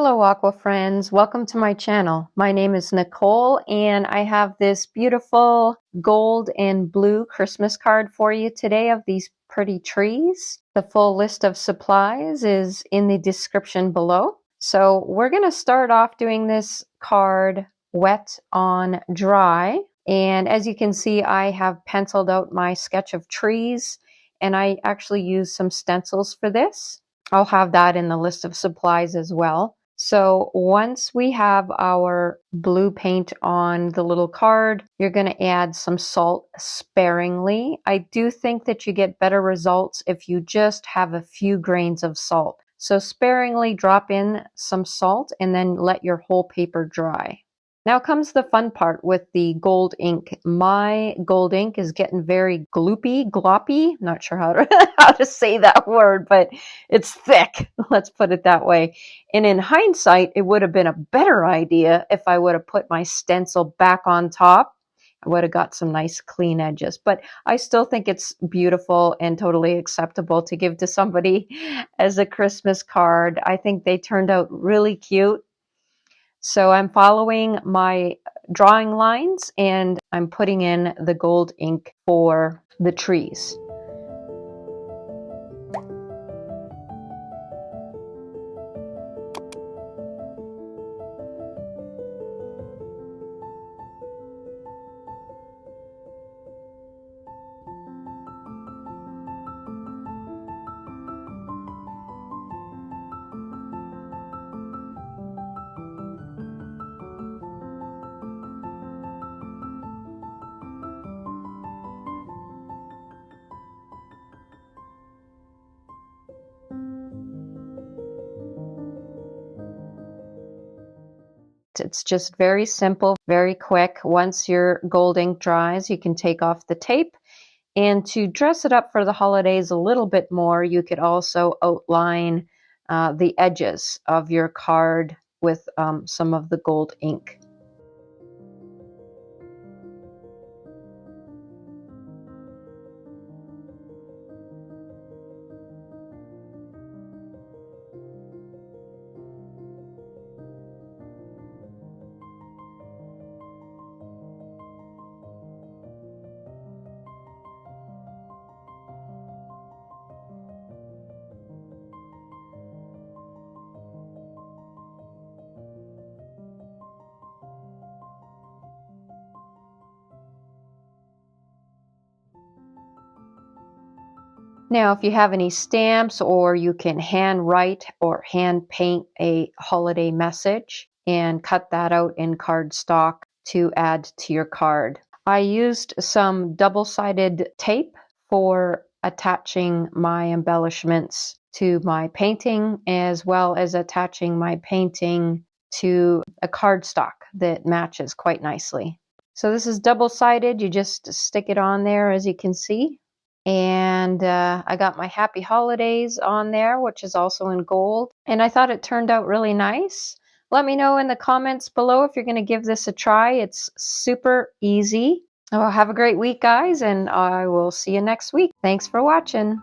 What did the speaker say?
Hello Aqua friends, welcome to my channel. My name is Nicole and I have this beautiful gold and blue Christmas card for you today of these pretty trees. The full list of supplies is in the description below. So we're going to start off doing this card wet on dry. And as you can see, I have penciled out my sketch of trees and I actually used some stencils for this. I'll have that in the list of supplies as well. So once we have our blue paint on the little card, you're going to add some salt sparingly. I do think that you get better results if you just have a few grains of salt. So sparingly drop in some salt and then let your whole paper dry. Now comes the fun part with the gold ink. My gold ink is getting very gloppy. Not sure how to say that word, but it's thick. Let's put it that way. And in hindsight, it would have been a better idea if I would have put my stencil back on top. I would have got some nice clean edges, but I still think it's beautiful and totally acceptable to give to somebody as a Christmas card. I think they turned out really cute. So I'm following my drawing lines and I'm putting in the gold ink for the trees. It's just very simple, very quick. Once your gold ink dries, you can take off the tape. And to dress it up for the holidays a little bit more, you could also outline the edges of your card with some of the gold ink. Now, if you have any stamps or you can hand write or hand paint a holiday message and cut that out in cardstock to add to your card. I used some double-sided tape for attaching my embellishments to my painting, as well as attaching my painting to a cardstock that matches quite nicely. So this is double-sided. You just stick it on there, as you can see. And I got my Happy Holidays on there, which is also in gold. And I thought it turned out really nice. Let me know in the comments below if you're going to give this a try. It's super easy. Well, have a great week, guys, and I will see you next week. Thanks for watching.